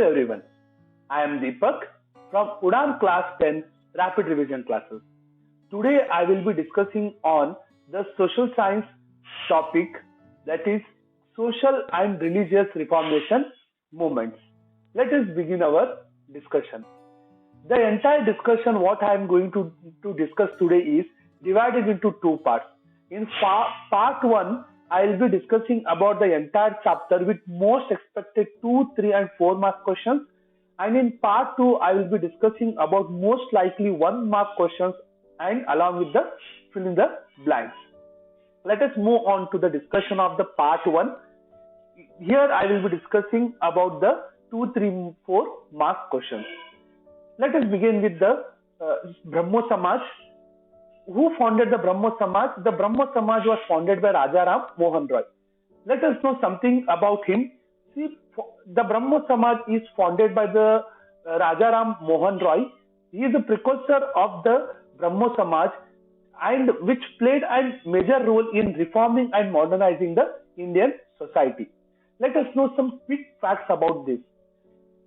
everyone, I am Deepak from UDAAN Class 10 Rapid Revision Classes. Today I will be discussing on the social science topic, that is social and religious reformation movements. Let us begin our discussion. The entire discussion what I am going to discuss today is divided into two parts. In part 1, I will be discussing about the entire chapter with most expected 2, 3 and 4 mark questions, and in part 2 I will be discussing about most likely 1 mark questions and along with the fill in the blanks. Let us move on to the discussion of the part 1. Here I will be discussing about the 2, 3, 4 mark questions. Let us begin with the Brahmo Samaj. Who founded the Brahmo Samaj? The Brahmo Samaj was founded by Raja Ram Mohan Roy. Let us know something about him. See, the Brahmo Samaj is founded by the Raja Ram Mohan Roy. He is the precursor of the Brahmo Samaj and which played a major role in reforming and modernizing the Indian society. Let us know some quick facts about this.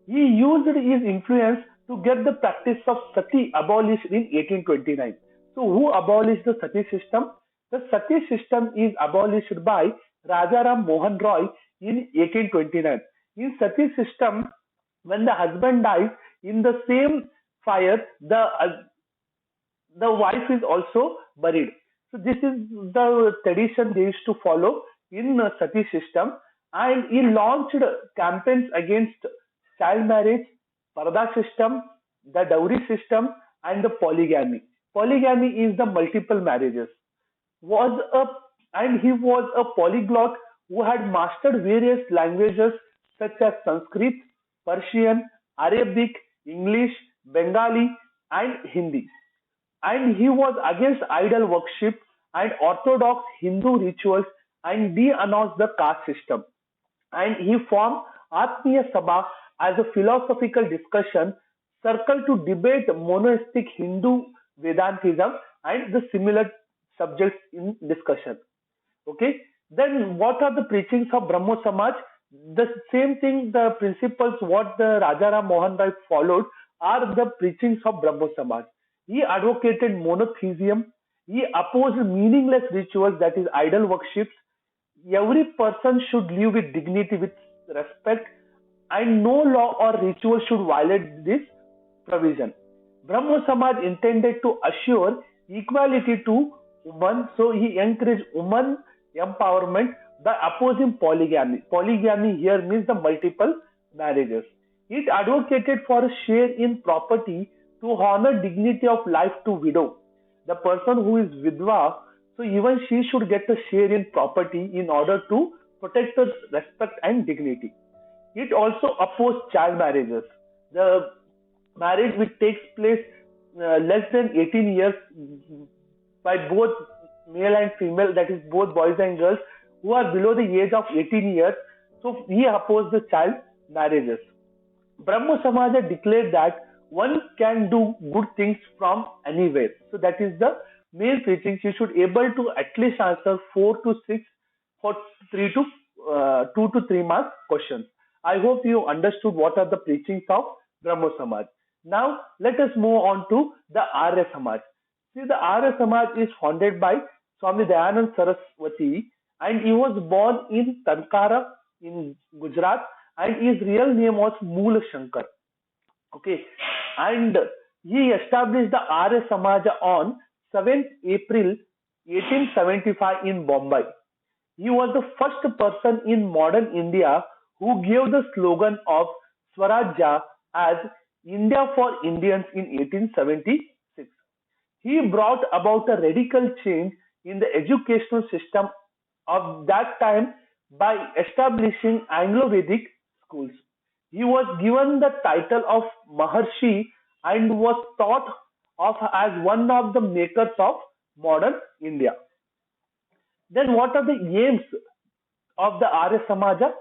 He used his influence to get the practice of sati abolished in 1829. So who abolished the sati system? The sati system is abolished by Raja Ram Mohan Roy in 1829. In sati system, when the husband dies, in the same fire, the wife is also buried. So this is the tradition they used to follow in sati system, and he launched campaigns against child marriage, parda system, the dowry system, and the polygamy. Polygamy is the multiple marriages. He was a polyglot who had mastered various languages such as Sanskrit, Persian, Arabic, English, Bengali, and Hindi. And he was against idol worship and orthodox Hindu rituals and denounced the caste system. And he formed Atmiya Sabha as a philosophical discussion circle to debate monotheistic Hindu Vedantism and the similar subjects in discussion. Okay. Then what are the preachings of Brahmo Samaj? The same thing, the principles what the Raja Ram Mohan Roy followed are the preachings of Brahmo Samaj. He advocated monotheism. He opposed meaningless rituals, that is idol worships. Every person should live with dignity, with respect, and no law or ritual should violate this provision. Brahmo Samaj intended to assure equality to women, so he encouraged women empowerment by opposing polygamy. Polygamy here means the multiple marriages. It advocated for a share in property to honor dignity of life to widow. The person who is vidwa, so even she should get a share in property in order to protect her respect and dignity. It also opposed child marriages. The marriage which takes place less than 18 years by both male and female, that is both boys and girls who are below the age of 18 years. So he opposed the child marriages. Brahmo Samaj declared that one can do good things from anywhere. So that is the main preaching. You should able to at least answer 4 to 6 or 2 to 3 mark questions. I hope you understood what are the preachings of Brahmo Samaj. Now let us move on to the Arya Samaj. See, the Arya Samaj is founded by Swami Dayanand Saraswati, and he was born in Tankara in Gujarat, and his real name was Mool Shankar. Okay, and he established the Arya Samaj on 7th April 1875 in Bombay. He was the first person in modern India who gave the slogan of Swarajya as India for Indians in 1876. He brought about a radical change in the educational system of that time by establishing Anglo-Vedic schools. He was given the title of Maharshi and was thought of as one of the makers of modern India. Then what are the aims of the Arya Samaja?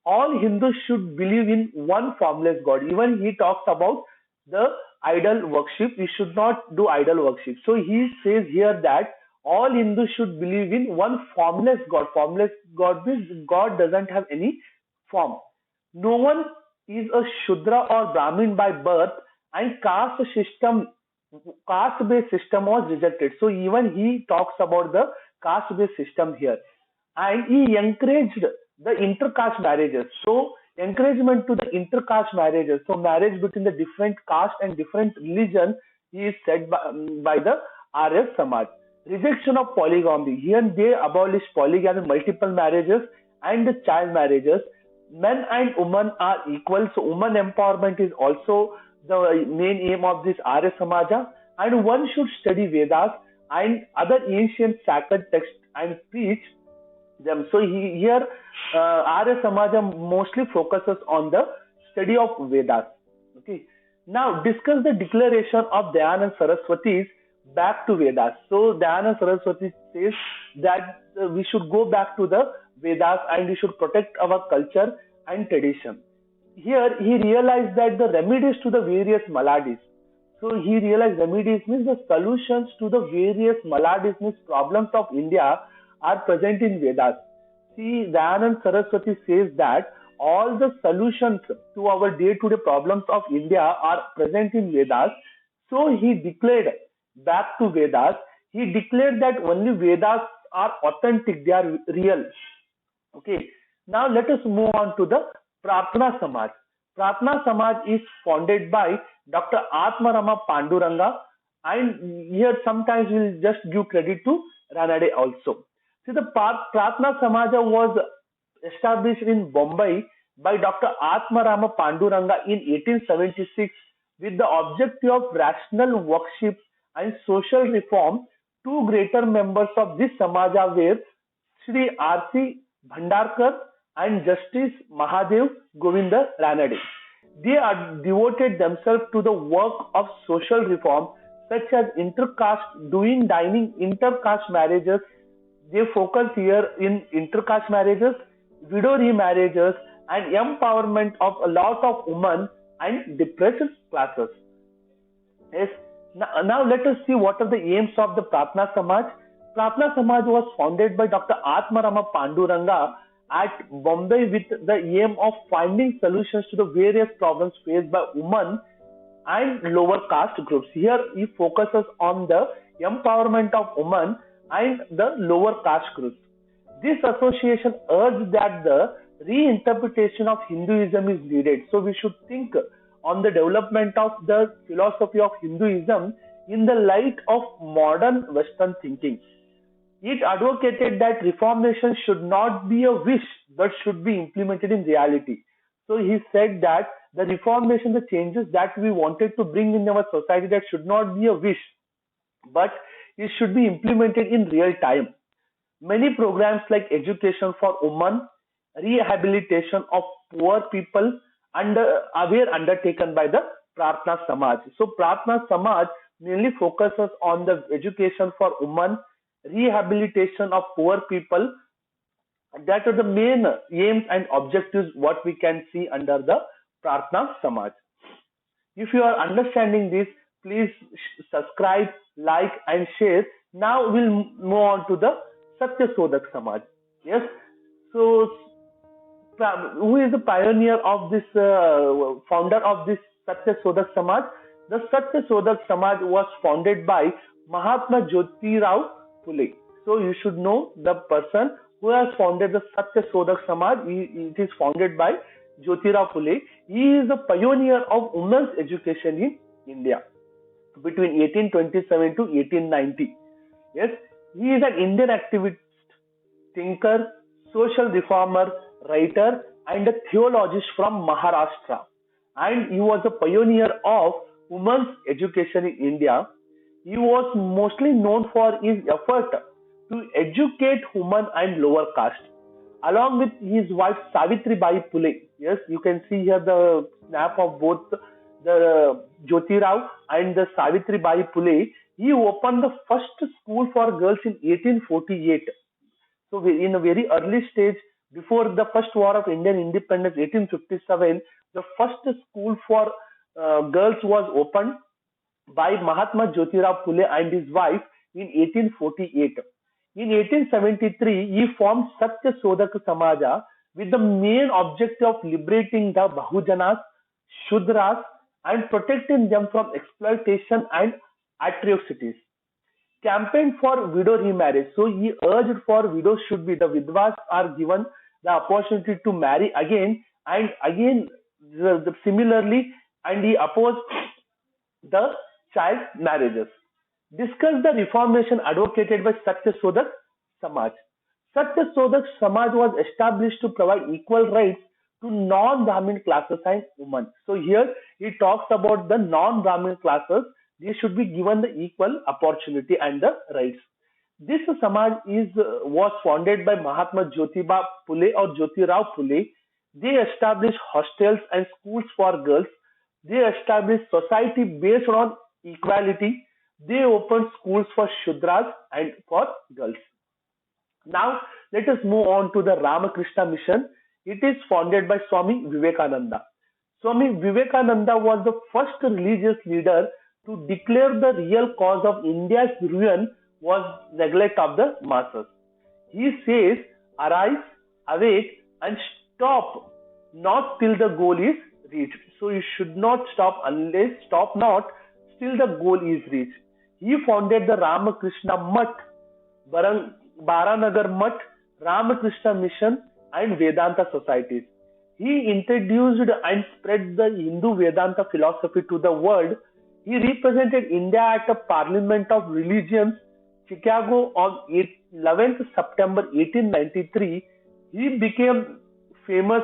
All Hindus should believe in one formless God. Even he talks about the idol worship. We should not do idol worship. So he says here that all Hindus should believe in one formless God. Formless God means God doesn't have any form. No one is a Shudra or Brahmin by birth, and caste-based system was rejected. So even he talks about the caste-based system here, and he encouraged the intercaste marriages. So encouragement to the intercaste marriages, so marriage between the different caste and different religion, is said by the Arya Samaj. Rejection of polygamy. Here they abolished polygamy, multiple marriages, and the child marriages. Men and women are equal, so women empowerment is also the main aim of this Arya Samaja. And one should study Vedas and other ancient sacred texts and preach them. So here Arya Samaja mostly focuses on the study of Vedas. Okay. Now discuss the declaration of Dayanand Saraswati's back to Vedas. So Dayanand Saraswati says that we should go back to the Vedas and we should protect our culture and tradition. Here he realized that the remedies to the various maladies. So he realized remedies means the solutions to the various maladies, means problems of India, are present in Vedas. See, Dayanand Saraswati says that all the solutions to our day-to-day problems of India are present in Vedas. So he declared back to Vedas. He declared that only Vedas are authentic, they are real. Okay. Now let us move on to the Prarthana Samaj. Prarthana Samaj is founded by Dr. Atmarama Panduranga, and here sometimes we'll just give credit to Ranade also. See, the Prarthana Samaja was established in Bombay by Dr. Atmarama Panduranga in 1876 with the objective of rational worship and social reform. Two greater members of this Samaja were Sri R.C. Bhandarkar and Justice Mahadev Govinda Ranade. They devoted themselves to the work of social reform such as intercaste, doing dining, intercaste marriages. They focus here in intercaste marriages, widow remarriages, and empowerment of a lot of women and depressed classes. Yes. Now let us see what are the aims of the Prarthana Samaj. Prarthana Samaj was founded by Dr. Atmarama Panduranga at Bombay with the aim of finding solutions to the various problems faced by women and lower caste groups. Here he focuses on the empowerment of women and the lower caste groups. This association urged that the reinterpretation of Hinduism is needed. So we should think on the development of the philosophy of Hinduism in the light of modern Western thinking. It advocated that reformation should not be a wish but should be implemented in reality. So he said that the reformation, the changes that we wanted to bring in our society, that should not be a wish but it should be implemented in real time. Many programs like education for women, rehabilitation of poor people were undertaken by the Prarthana Samaj. So Prarthana Samaj mainly focuses on the education for women, rehabilitation of poor people. That are the main aims and objectives what we can see under the Prarthana Samaj. If you are understanding this, please subscribe, like and share. Now we'll move on to the Satyashodak Samaj. Yes. So who is the pioneer of this, founder of this Satyashodak Samaj? The Satyashodak Samaj was founded by Mahatma Jyotirao Phule. So you should know the person who has founded the Satyashodak Samaj. It is founded by Jyotirao Phule. He is the pioneer of women's education in India between 1827 to 1890. Yes, he is an Indian activist, thinker, social reformer, writer, and a theologist from Maharashtra. And he was a pioneer of women's education in India. He was mostly known for his effort to educate women and lower caste. Along with his wife Savitribai Phule. Yes, you can see here the snap of both the Jyotirao and the Savitribai Phule. He opened the first school for girls in 1848. So in a very early stage, before the first war of Indian independence, 1857, the first school for girls was opened by Mahatma Jyotirao Phule and his wife in 1848. In 1873, he formed Satyashodak Samaja with the main objective of liberating the Bahujanas, Shudras, and protecting them from exploitation and atrocities. Campaigned for widow remarriage. So he urged for widows should be the vidwas are given the opportunity to marry again and again similarly, and he opposed the child marriages. Discussed the reformation advocated by Satyashodak Samaj. Satyashodak Samaj was established to provide equal rights to non-Brahmin classes and women. So here he talks about the non-Brahmin classes. They should be given the equal opportunity and the rights. This Samaj was founded by Mahatma Jyotiba Phule or Jyotirao Phule. They established hostels and schools for girls. They established society based on equality. They opened schools for Shudras and for girls. Now, let us move on to the Ramakrishna Mission. It is founded by Swami Vivekananda. Swami Vivekananda was the first religious leader to declare the real cause of India's ruin was neglect of the masses. He says, arise, awake, and stop not till the goal is reached. So you should not stop till the goal is reached. He founded the Ramakrishna Mutt, Baranagar Mutt, Ramakrishna Mission, and Vedanta societies. He introduced and spread the Hindu Vedanta philosophy to the world. He represented India at the Parliament of Religions, Chicago on 11th September 1893. He became famous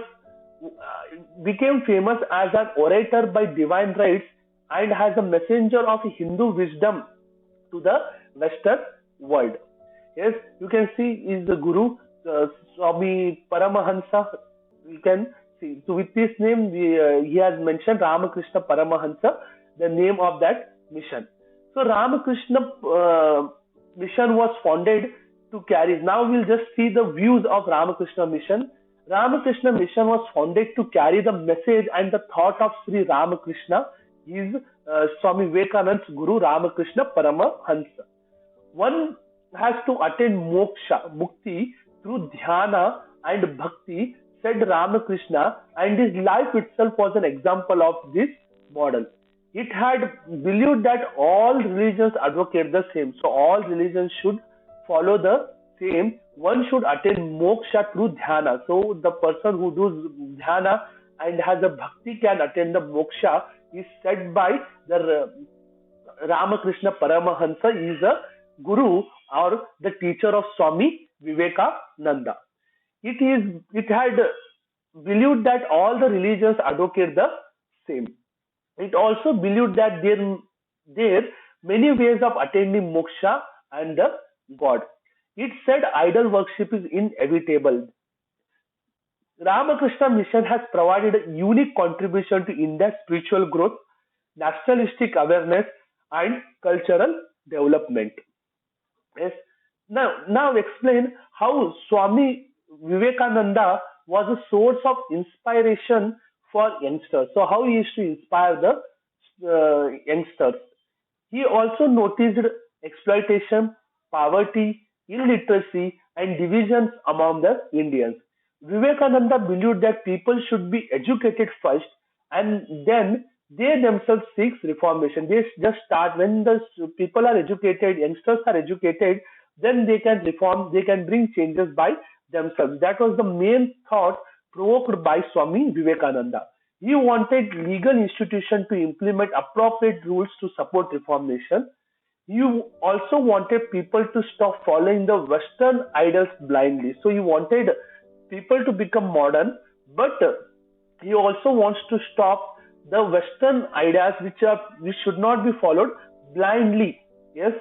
as an orator by divine rights and as a messenger of Hindu wisdom to the Western world. Yes, you can see is the Guru, Swami Paramahansa. You can see. So with this name, he has mentioned Ramakrishna Paramahansa, the name of that mission. So Ramakrishna Mission was founded to carry. Now we'll just see the views of Ramakrishna Mission. Ramakrishna Mission was founded to carry the message and the thought of Sri Ramakrishna. He is Swami Vivekananda's Guru Ramakrishna Paramahansa. One has to attain moksha, mukti, through dhyana and bhakti, said Ramakrishna, and his life itself was an example of this model. It had believed that all religions advocate the same. So all religions should follow the same. One should attain moksha through dhyana. So the person who does dhyana and has a bhakti can attain the moksha is said by the Ramakrishna Paramahansa. He is a guru or the teacher of Swami Vivekananda. It had believed that all the religions advocate the same. It also believed that there many ways of attaining moksha and the God. It said idol worship is inevitable. Ramakrishna Mission has provided a unique contribution to India's spiritual growth, nationalistic awareness, and cultural development. Yes. Now explain how Swami Vivekananda was a source of inspiration for youngsters. So how he used to inspire the youngsters. He also noticed exploitation, poverty, illiteracy, and divisions among the Indians. Vivekananda believed that people should be educated first and then they themselves seek reformation. They just start when the people are educated, youngsters are educated, then they can reform, they can bring changes by themselves. That was the main thought provoked by Swami Vivekananda. He wanted legal institutions to implement appropriate rules to support reformation. He also wanted people to stop following the Western idols blindly. So he wanted people to become modern, but he also wants to stop the Western ideas which should not be followed blindly. Yes,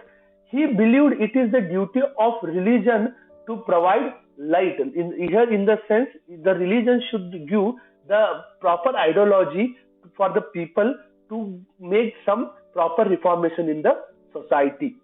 he believed it is the duty of religion to provide light. In the sense, the religion should give the proper ideology for the people to make some proper reformation in the society.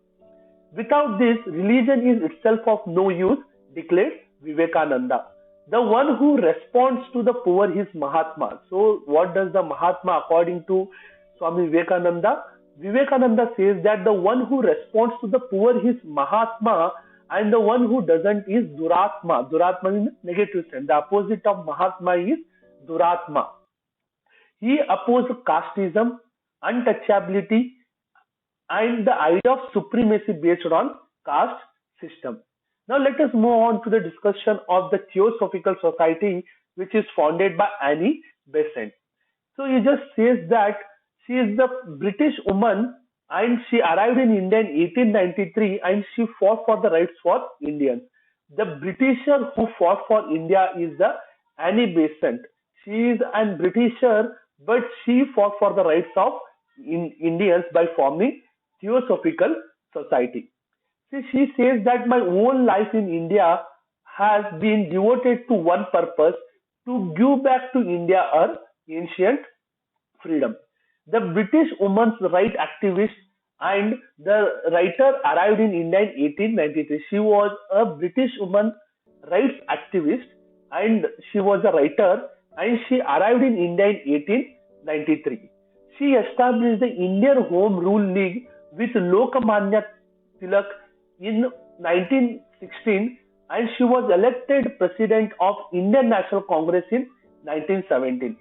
Without this, religion is itself of no use, declared Vivekananda. The one who responds to the poor is Mahatma. So what does the Mahatma according to Swami Vivekananda? Vivekananda says that the one who responds to the poor is Mahatma and the one who doesn't is Duratma. Duratma in the negative sense. The opposite of Mahatma is Duratma. He opposed casteism, untouchability, and the idea of supremacy based on caste system. Now let us move on to the discussion of the Theosophical Society, which is founded by Annie Besant. So he just says that she is the British woman and she arrived in India in 1893 and she fought for the rights for Indians. The Britisher who fought for India is the Annie Besant. She is a Britisher, but she fought for the rights of Indians by forming Theosophical Society. See, she says that my whole life in India has been devoted to one purpose, to give back to India her ancient freedom. The British women's right activist and the writer arrived in India in 1893. She was a British woman rights activist and she was a writer and she arrived in India in 1893. She established the Indian Home Rule League with Lokmanya Tilak in 1916 and she was elected president of Indian National Congress in 1917.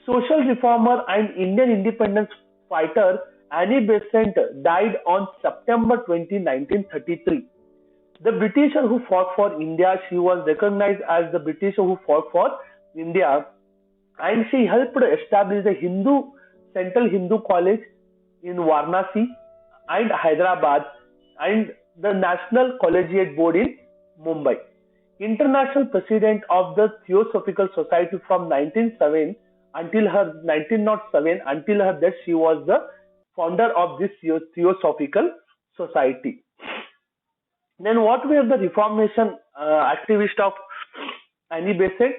Social reformer and Indian independence fighter Annie Besant died on September 20, 1933. The Britisher who fought for India, she was recognized as the Britisher who fought for India and she helped establish the Central Hindu College in Varanasi and Hyderabad and the National Collegiate Board in Mumbai. International President of the Theosophical Society from 1907 until her death, she was the founder of this Theosophical Society. Then what were the Reformation activists of Annie Besant?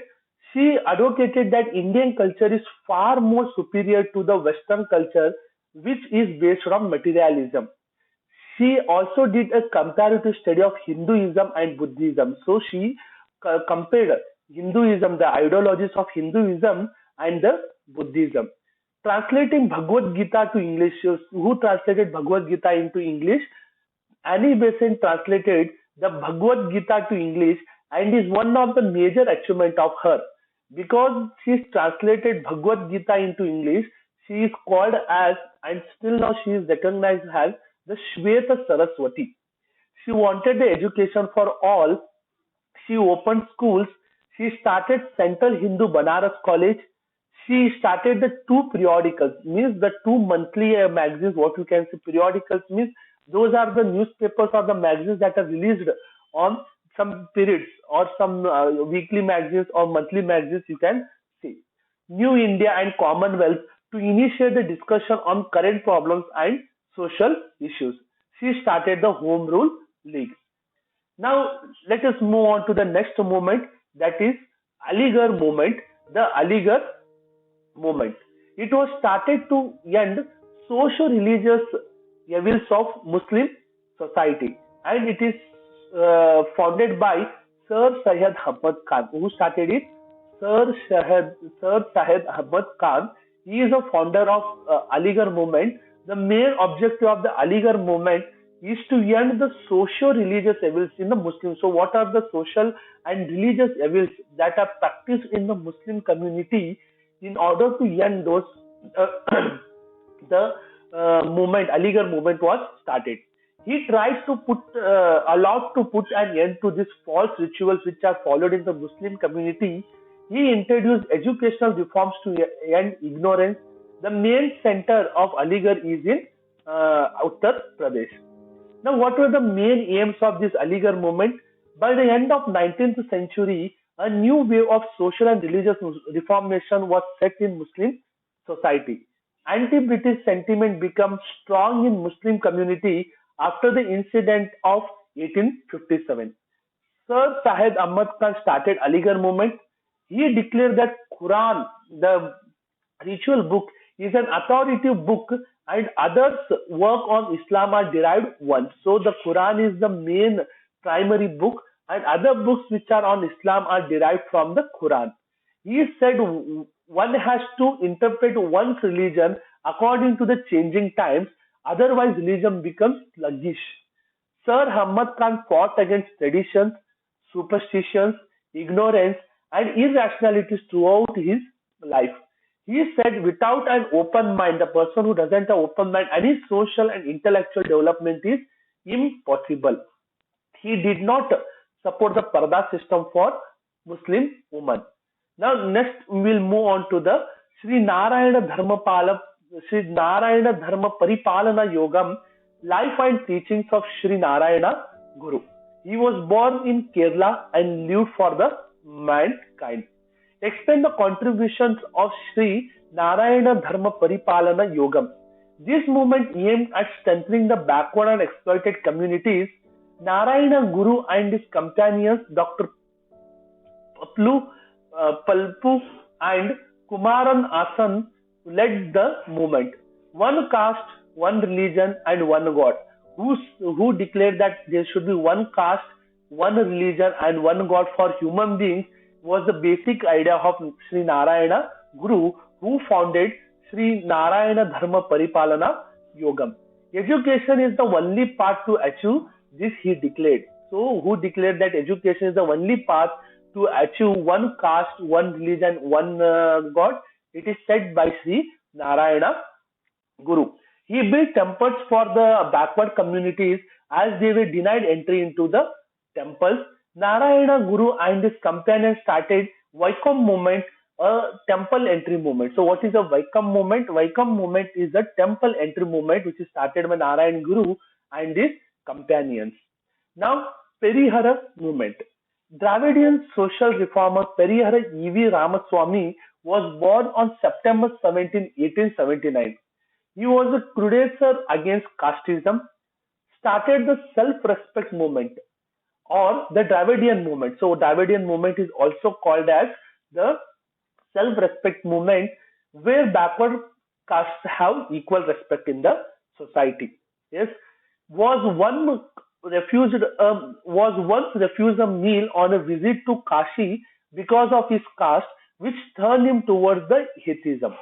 She advocated that Indian culture is far more superior to the Western culture, which is based on materialism. She also did a comparative study of Hinduism and Buddhism. So she compared Hinduism, the ideologies of Hinduism and the Buddhism. Translating Bhagavad Gita to English, who translated Bhagavad Gita into English? Annie Besant translated the Bhagavad Gita to English and is one of the major achievements of her. Because she translated Bhagavad Gita into English, she is called as, and still now she is recognized as, the Shweta Saraswati. She wanted the education for all. She opened schools. She started Central Hindu Banaras College. She started the two periodicals, means the two monthly magazines, what you can say periodicals means those are the newspapers or the magazines that are released on some periods or some weekly magazines or monthly magazines you can see. New India and Commonwealth to initiate the discussion on current problems and social issues. She started the Home Rule League. Now let us move on to the next movement, that is Aligarh Movement. The Aligarh Movement. It was started to end socio-religious evils of Muslim society and it is founded by Sir Syed Ahmad Khan. Who started it? Sir Syed Ahmad Khan. He is a founder of Aligarh Movement. The main objective of the Aligarh Movement is to end the socio-religious evils in the Muslims. So what are the social and religious evils that are practiced in the Muslim community? In order to end those, the Aligarh Movement was started. He tries to put an end to these false rituals which are followed in the Muslim community. He introduced educational reforms to end ignorance. The main center of Aligarh is in Uttar Pradesh. Now, what were the main aims of this Aligarh Movement? By the end of 19th century, a new wave of social and religious reformation was set in Muslim society. Anti-British sentiment became strong in Muslim community after the incident of 1857. Sir Syed Ahmad Khan started Aligarh Movement. He declared that Quran, the ritual book, is an authoritative book and others work on Islam are derived one. So the Quran is the main primary book and other books which are on Islam are derived from the Quran. He said one has to interpret one's religion according to the changing times, otherwise religion becomes sluggish. Sir Ahmad Khan fought against traditions, superstitions, ignorance, and irrationalities throughout his life. He said, without an open mind, the person who doesn't have open mind, any social and intellectual development is impossible. He did not support the Parda system for Muslim women. Now, next we will move on to the Sri Narayana Dharma Paripalana Yogam, life and teachings of Sri Narayana Guru. He was born in Kerala and lived for the mankind. Explain the contributions of Sri Narayana Dharma Paripalana Yogam. This movement aimed at strengthening the backward and exploited communities. Narayana Guru and his companions Dr. Palpu and Kumaran Asan led the movement. One caste, one religion and one God, who declared that there should be one caste, one religion and one God for human beings, was the basic idea of Sri Narayana Guru, who founded Sri Narayana Dharma Paripalana Yogam. Education is the only path to achieve this, he declared. So, who declared that education is the only path to achieve one caste, one religion, one God? It is said by Sri Narayana Guru. He built temples for the backward communities as they were denied entry into the temples. Narayana Guru and his companions started Vaikam movement, a temple entry movement. So what is a Vaikam movement? Vaikam movement is a temple entry movement which is started by Narayana Guru and his companions. Now, Periyara movement. Dravidian social reformer Periyara E.V. Ramaswamy was born on September 17, 1879. He was a crusader against casteism, started the self-respect movement or the Dravidian movement. So Dravidian movement is also called as the self-respect movement, where backward castes have equal respect in the society. Yes, was once refused a meal on a visit to Kashi because of his caste, which turned him towards the atheism.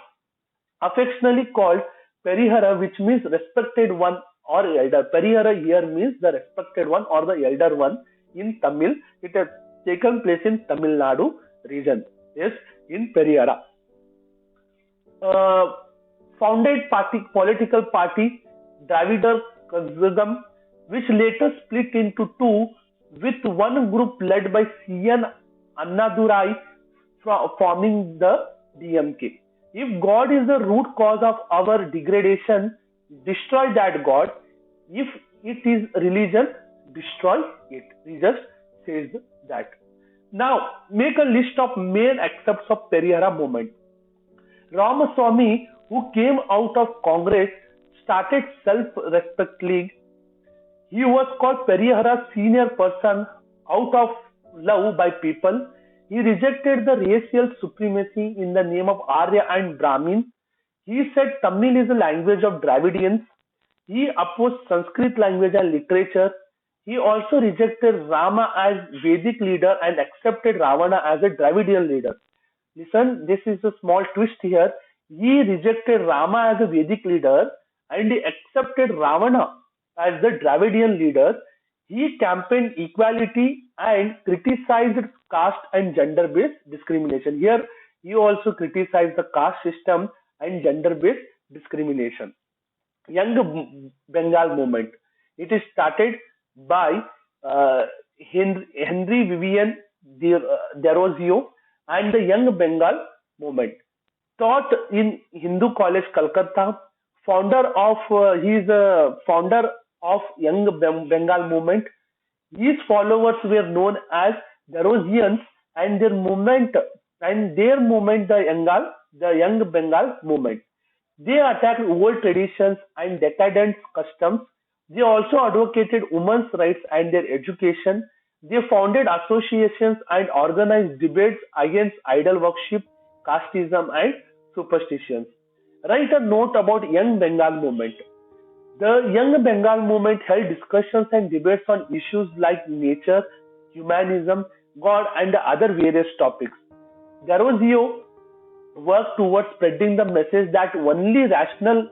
Affectionately called Perihara, which means respected one or elder. Perihara here means the respected one or the elder one in Tamil. It has taken place in Tamil Nadu region. Yes, in Periyara. Founded political party Dravidar Kazhagam, which later split into two, with one group led by C.N. Annadurai forming the DMK. If God is the root cause of our degradation, destroy that God. If it is religion, destroy it. He just says that. Now, make a list of main accepts of Periyara movement. Ramaswamy, who came out of Congress, started Self-Respect League. He was called Periyara's senior person out of love by people. He rejected the racial supremacy in the name of Arya and Brahmin. He said Tamil is the language of Dravidians. He opposed Sanskrit language and literature. He also rejected Rama as Vedic leader and accepted Ravana as a Dravidian leader. Listen, this is a small twist here. He rejected Rama as a Vedic leader and he accepted Ravana as the Dravidian leader. He campaigned equality and criticized caste and gender-based discrimination. Here, he also criticized the caste system and gender-based discrimination. Young Bengal movement. It is started by Henry Vivian Derozio and the Young Bengal movement. Taught in Hindu College, Calcutta. He is a founder of Young Bengal movement. His followers were known as Derosians and their movement, the Young Bengal movement. They attacked old traditions and decadent customs. They also advocated women's rights and their education. They founded associations and organized debates against idol worship, casteism and superstitions. Write a note about Young Bengal movement. The Young Bengal movement held discussions and debates on issues like nature, humanism, God and other various topics. Derozio worked towards spreading the message that only rational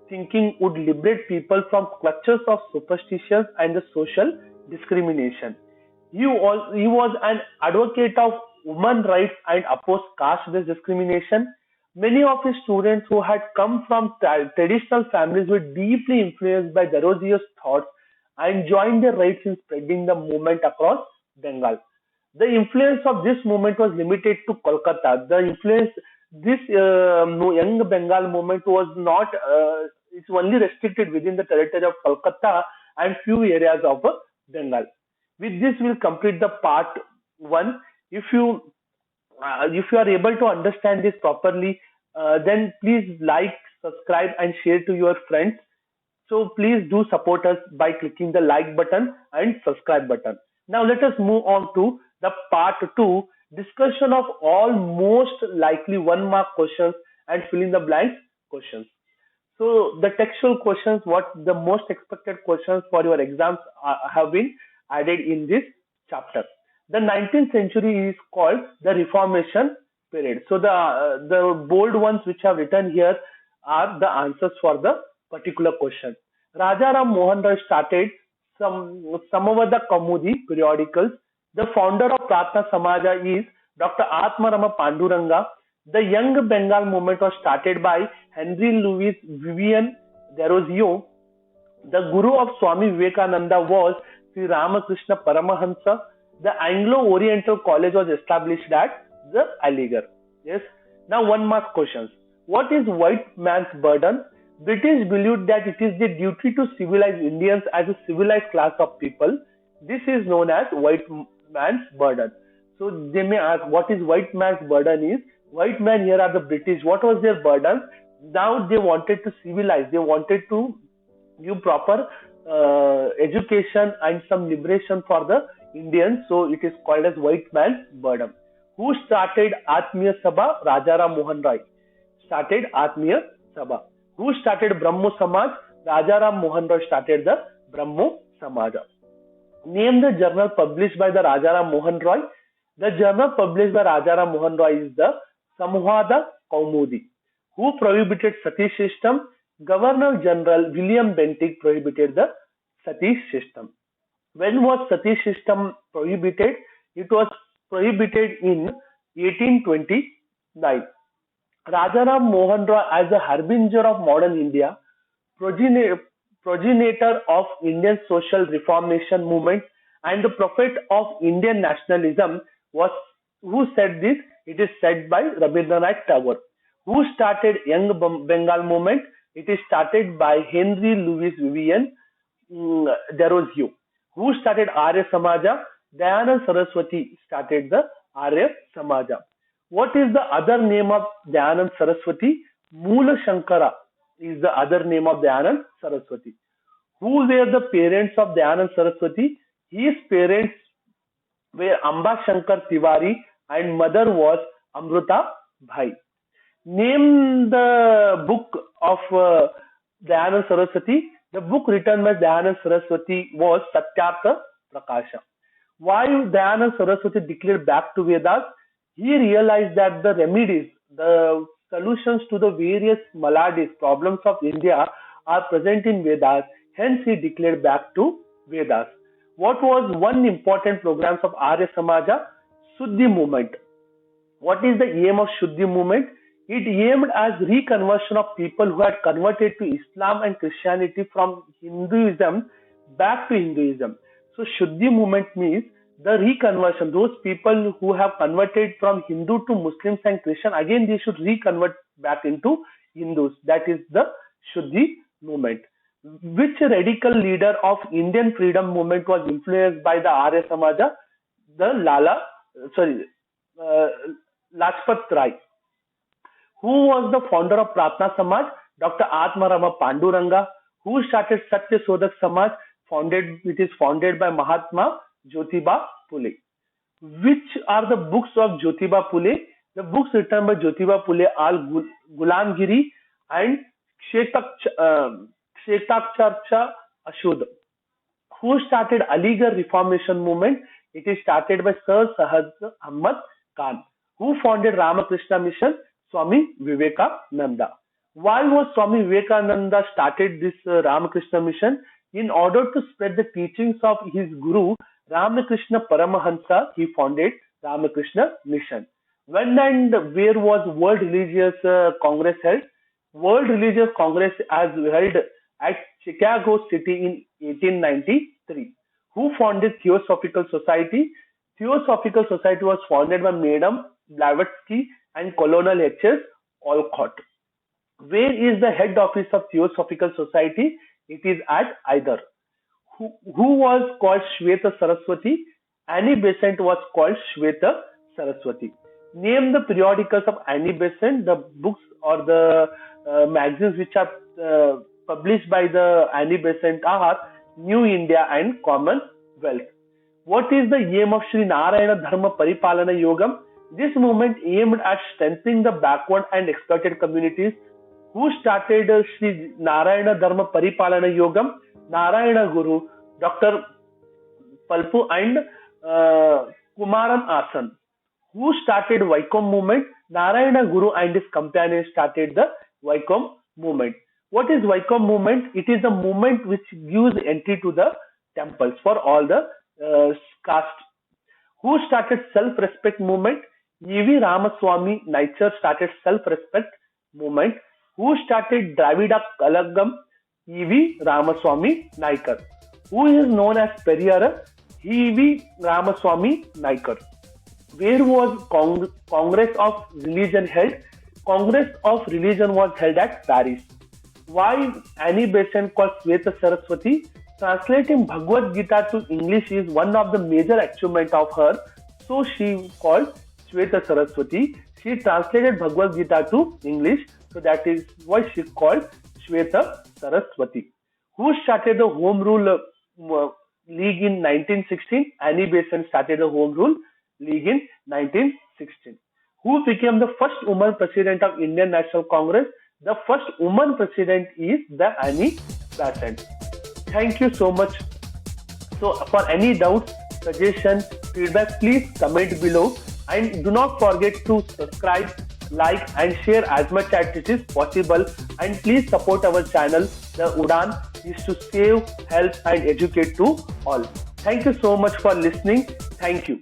thinking would liberate people from clutches of superstitions and the social discrimination. He was an advocate of women rights and opposed caste-based discrimination. Many of his students who had come from traditional families were deeply influenced by Darozio's thoughts and joined their rights in spreading the movement across Bengal. The influence of this movement was limited to Kolkata. The influence this young Bengal movement was not it's only restricted within the territory of Kolkata and few areas of Bengal. With this, we'll complete the part one. If you are able to understand this properly, then please like, subscribe, and share to your friends. So please do support us by clicking the like button and subscribe button. Now let us move on to the part two, discussion of all most likely 1 mark questions and fill in the blanks questions. So the textual questions, what the most expected questions for your exams have been added in this chapter. The 19th century is called the Reformation period. So the bold ones which have written here are the answers for the particular question. Raja Ram Mohan Roy started some of the Kaumudi periodicals. The founder of Praarthana Samaja is Dr. Atmarama Panduranga. The Young Bengal movement was started by Henry Louis Vivian Derozio. The guru of Swami Vivekananda was Sri Ramakrishna Paramahansa. The Anglo-Oriental College was established at the Aligarh. Yes. Now 1 mark questions. What is white man's burden? British believed that it is their duty to civilize Indians as a civilized class of people. This is known as white man's burden. So they may ask, what is white man's burden is? White man here are the British. What was their burden? Now they wanted to civilize. They wanted to give proper education and some liberation for the Indians. So it is called as white man's burden. Who started Atmiya Sabha? Rajaram Mohan Roy started Atmiya Sabha. Who started Brahmo Samaj? Rajaram Mohan Roy started the Brahmo Samaj. Name the journal published by the Rajaram Mohan Roy. The journal published by Rajaram Mohan Roy is the Samvada Kaumudi. Who prohibited Sati system? Governor General William Bentinck prohibited the Sati system. When was Sati system prohibited? It was prohibited in 1829. Rajaram Mohan Roy, as a harbinger of modern India, progenitor of Indian social reformation movement, and the prophet of Indian nationalism, was who said this? It is said by Rabindranath Tagore. Who started Young Bengal movement? It is started by Henry Louis Vivian Derozio. Who started Arya Samaja? Dayanand Saraswati started the Arya Samaja. What is the other name of Dayanand Saraswati? Moola Shankara is the other name of Dayanand Saraswati. Who were the parents of Dayanand Saraswati? His parents were Amba Shankar Tiwari and mother was Amruta Bhai. Name the book of Dayanand Saraswati. The book written by Dayanand Saraswati was Satyartha Prakasha. Why Dayanand Saraswati declared back to Vedas? He realized that the remedies, the solutions to the various maladies, problems of India are present in Vedas. Hence, he declared back to Vedas. What was one important program of Arya Samaja? Shuddhi movement. What is the aim of Shuddhi movement? It aimed as reconversion of people who had converted to Islam and Christianity from Hinduism back to Hinduism. So Shuddhi movement means the reconversion. Those people who have converted from Hindu to Muslims and Christian, again they should reconvert back into Hindus. That is the Shuddhi movement. Which radical leader of Indian freedom movement was influenced by the Arya Samaja? The Lajpat Rai. Who was the founder of Praarthana Samaj? Dr. Atmarama Panduranga. Who started Satyashodak Samaj? It is founded by Mahatma Jyotiba Phule. Which are the books of Jyotiba Phule? The books written by Jyotiba Phule are Gulamgiri and Kshetakcharcha Ashud. Who started Aligarh Reformation movement? It is started by Sir Sahaj Ahmad Khan. Who founded Ramakrishna Mission? Swami Vivekananda. Why was Swami Vivekananda started this Ramakrishna Mission? In order to spread the teachings of his Guru Ramakrishna Paramahansa, he founded Ramakrishna Mission. When and where was World Religious Congress held? World Religious Congress was held at Chicago City in 1893. Who founded Theosophical Society? Theosophical Society was founded by Madam Blavatsky and Colonel H.S. Olcott. Where is the head office of Theosophical Society? It is at Aligarh. Who was called Shweta Saraswati? Annie Besant was called Shweta Saraswati. Name the periodicals of Annie Besant, the books or the magazines which are published by the Annie Besant are New India and Commonwealth. What is the aim of Sri Narayana Dharma Paripalana Yogam? This movement aimed at strengthening the backward and exploited communities. Who started Sri Narayana Dharma Paripalana Yogam? Narayana Guru, Dr. Palpu and Kumaran Asan. Who started Vaikom movement? Narayana Guru and his companions started the Vaikom movement. What is Vaikom movement? It is a movement which gives entry to the temples for all the caste. Who started self-respect movement? E.V. Ramaswamy Naicher started self-respect movement. Who started Dravida Kalagam? E.V. Ramaswamy Naicker. Who is known as PERIYAR? E.V. Ramaswamy Naicker. Where was Congress of Religion held? Congress of Religion was held at Paris. Why Annie Besant called Shweta Saraswati? Translating Bhagavad Gita to English is one of the major achievements of her. So she called Shweta Saraswati. She translated Bhagavad Gita to English. So that is why she called Shweta Saraswati. Who started the Home Rule League in 1916? Annie Besant started the Home Rule League in 1916. Who became the first woman president of Indian National Congress? The first woman president is the Annie Besant. Thank you so much. So for any doubts, suggestions, feedback, please comment below and do not forget to subscribe, like and share as much as it is possible, and please support our channel. The UDAAN is to save, help and educate to all. Thank you so much for listening. Thank you.